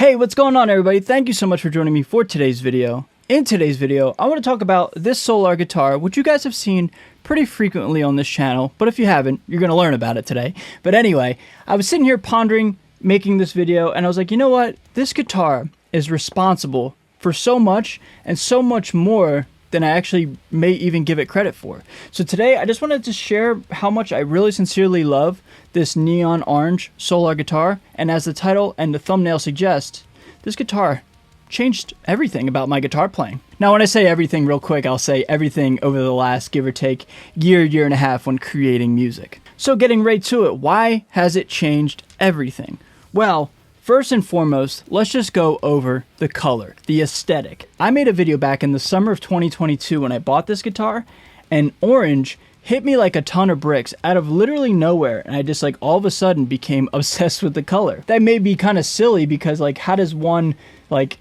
Hey, what's going on everybody? Thank you so much for joining me for today's video. In today's video, I want to talk about this Solar guitar, which you guys have seen pretty frequently on this channel, but if you haven't, you're going to learn about it today. But anyway, I was sitting here pondering making this video, and I was like, you know what? This guitar is responsible for so much, and so much more than I actually may even give it credit for. So today, I just wanted to share how much I really sincerely love this neon orange Solar guitar, and as the title and the thumbnail suggest, this guitar changed everything about my guitar playing. Now when I say everything real quick, I'll say everything over the last, give or take, year and a half when creating music. So getting right to it, why has it changed everything? Well, first and foremost, let's just go over the color, the aesthetic. I made a video back in the summer of 2022 when I bought this guitar, and orange hit me like a ton of bricks out of literally nowhere, and I just like all of a sudden became obsessed with the color. That may be kind of silly because like how does one like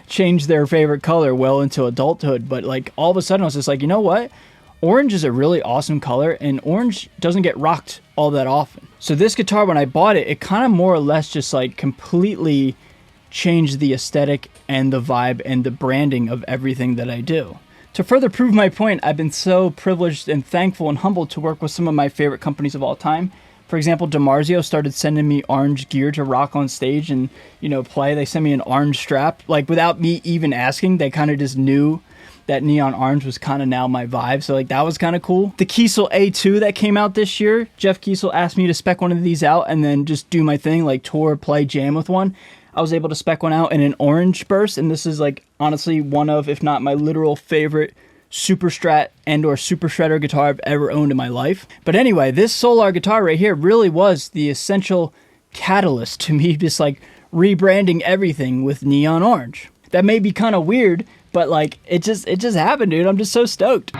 change their favorite color well into adulthood, but like all of a sudden I was just like, you know what? Orange is a really awesome color, and orange doesn't get rocked all that often. So this guitar, when I bought it, it kind of more or less just like completely changed the aesthetic and the vibe and the branding of everything that I do. To further prove my point, I've been so privileged and thankful and humbled to work with some of my favorite companies of all time. For example, DiMarzio started sending me orange gear to rock on stage and, you know, play. They sent me an orange strap, like without me even asking. They kind of just knew that neon orange was kind of now my vibe, so like that was kind of cool. The Kiesel A2 that came out this year, Jeff Kiesel asked me to spec one of these out and then just do my thing, like tour, play, jam with one. I was able to spec one out in an orange burst, and this is like honestly one of, if not my literal favorite super strat and or super shredder guitar I've ever owned in my life. But anyway, this Solar guitar right here really was the essential catalyst to me just like rebranding everything with neon orange. That may be kind of weird, but like it just happened, dude. I'm just so stoked.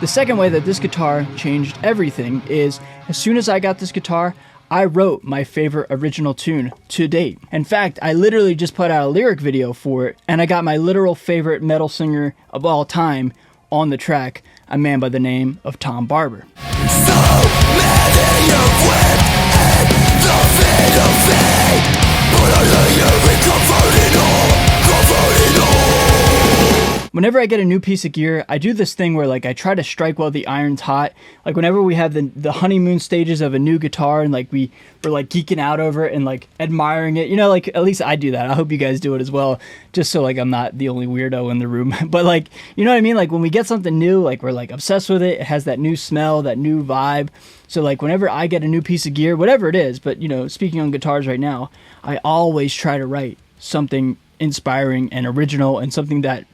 The second way that this guitar changed everything is, as soon as I got this guitar, I wrote my favorite original tune to date. In fact, I literally just put out a lyric video for it, and I got my literal favorite metal singer of all time on the track, a man by the name of Tom Barber. So many you've wept and the fate of fate, but I lay you in comforting all. Whenever I get a new piece of gear, I do this thing where like I try to strike while the iron's hot. Like whenever we have the honeymoon stages of a new guitar and like we're like geeking out over it and like admiring it, you know, like at least I do that. I hope you guys do it as well, just so like I'm not the only weirdo in the room. But like, you know what I mean? Like when we get something new, like we're like obsessed with it. It has that new smell, that new vibe. So like whenever I get a new piece of gear, whatever it is, but you know, speaking on guitars right now, I always try to write something inspiring and original and something that,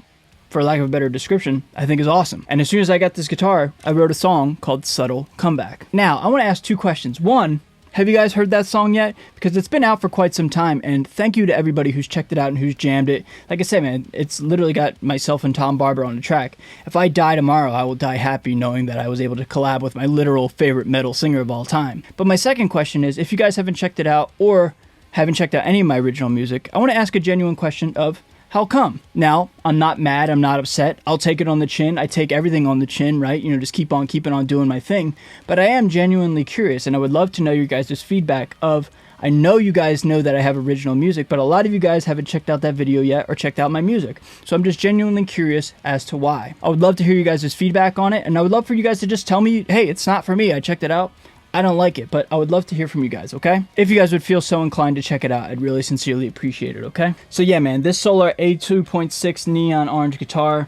for lack of a better description, I think is awesome. And as soon as I got this guitar, I wrote a song called Subtle Comeback. Now, I want to ask two questions. One, have you guys heard that song yet? Because it's been out for quite some time, and thank you to everybody who's checked it out and who's jammed it. Like I said, man, it's literally got myself and Tom Barber on the track. If I die tomorrow, I will die happy knowing that I was able to collab with my literal favorite metal singer of all time. But my second question is, if you guys haven't checked it out or haven't checked out any of my original music, I want to ask a genuine question of, how come? Now, I'm not mad, I'm not upset. I'll take it on the chin. I take everything on the chin, right? You know, just keep on keeping on doing my thing. But I am genuinely curious, and I would love to know your guys' feedback of, I know you guys know that I have original music, but a lot of you guys haven't checked out that video yet or checked out my music. So I'm just genuinely curious as to why. I would love to hear you guys' feedback on it, and I would love for you guys to just tell me, hey, it's not for me, I checked it out. I don't like it, but I would love to hear from you guys, okay? If you guys would feel so inclined to check it out, I'd really sincerely appreciate it, okay? So yeah, man, this Solar A2.6 neon orange guitar,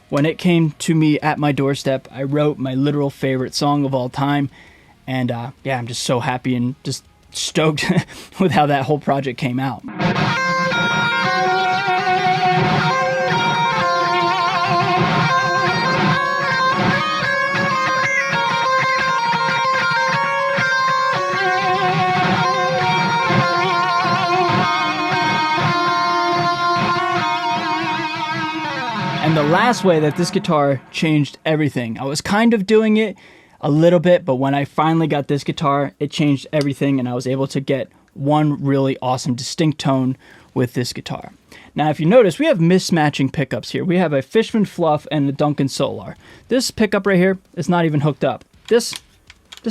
when it came to me at my doorstep, I wrote my literal favorite song of all time, and yeah, I'm just so happy and just stoked with how that whole project came out. And the last way that this guitar changed everything, I was kind of doing it a little bit, but when I finally got this guitar, it changed everything, and I was able to get one really awesome distinct tone with this guitar. Now, if you notice, we have mismatching pickups here. We have a Fishman Fluff and a Duncan Solar. This pickup right here is not even hooked up. This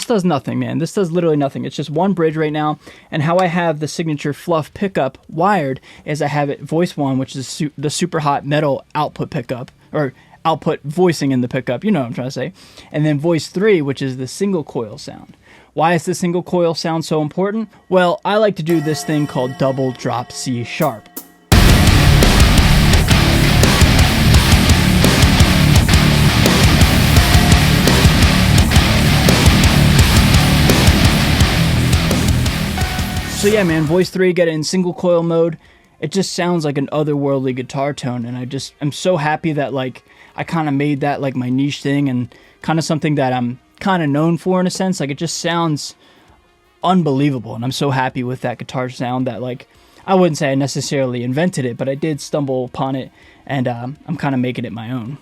does nothing, man. This does literally nothing. It's just one bridge right now. And how I have the signature Fluff pickup wired is I have it voice 1, which is the super hot metal output pickup, or output voicing in the pickup. You know what I'm trying to say. And then voice 3, which is the single coil sound. Why is the single coil sound so important? Well, I like to do this thing called double drop C sharp. So yeah, man, voice 3, get it in single coil mode. It just sounds like an otherworldly guitar tone, and I'm so happy that like I kind of made that like my niche thing and kind of something that I'm kind of known for in a sense. Like it just sounds unbelievable, and I'm so happy with that guitar sound that like I wouldn't say I necessarily invented it, but I did stumble upon it, and I'm kind of making it my own.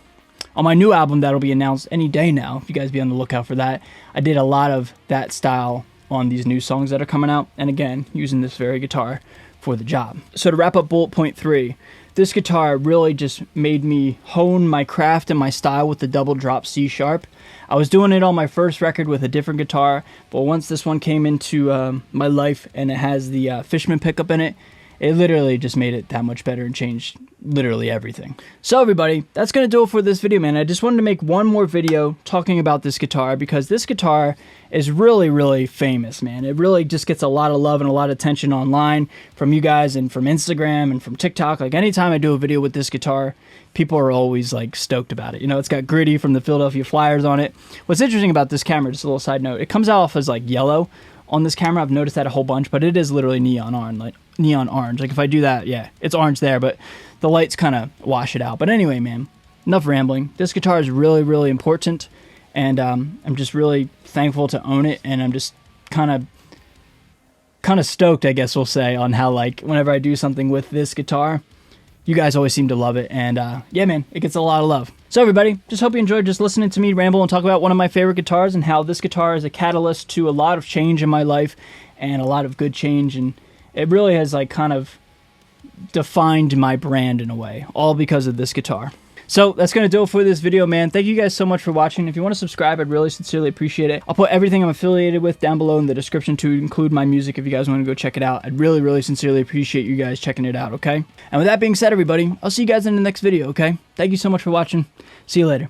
On my new album that'll be announced any day now, if you guys be on the lookout for that, I did a lot of that style on these new songs that are coming out, and again, using this very guitar for the job. So to wrap up bullet point 3, this guitar really just made me hone my craft and my style with the double drop C sharp. I was doing it on my first record with a different guitar, but once this one came into my life and it has the Fishman pickup in it, it literally just made it that much better and changed literally everything. So everybody, that's going to do it for this video, man. I just wanted to make one more video talking about this guitar because this guitar is really, really famous, man. It really just gets a lot of love and a lot of attention online from you guys and from Instagram and from TikTok. Like anytime I do a video with this guitar, people are always like stoked about it. You know, it's got Gritty from the Philadelphia Flyers on it. What's interesting about this camera, just a little side note, it comes off as like yellow on this camera. I've noticed that a whole bunch, but it is literally neon orange. Like if I do that, yeah, it's orange there, but the lights kind of wash it out. But anyway, man, enough rambling. This guitar is really, really important, and I'm just really thankful to own it, and I'm just kind of stoked, I guess we'll say, on how like whenever I do something with this guitar, you guys always seem to love it, and yeah, man, it gets a lot of love. So everybody, just hope you enjoyed just listening to me ramble and talk about one of my favorite guitars and how this guitar is a catalyst to a lot of change in my life and a lot of good change, and it really has like kind of defined my brand in a way, all because of this guitar. So that's going to do it for this video, man. Thank you guys so much for watching. If you want to subscribe, I'd really sincerely appreciate it. I'll put everything I'm affiliated with down below in the description to include my music if you guys want to go check it out. I'd really, really sincerely appreciate you guys checking it out, okay? And with that being said, everybody, I'll see you guys in the next video, okay? Thank you so much for watching. See you later.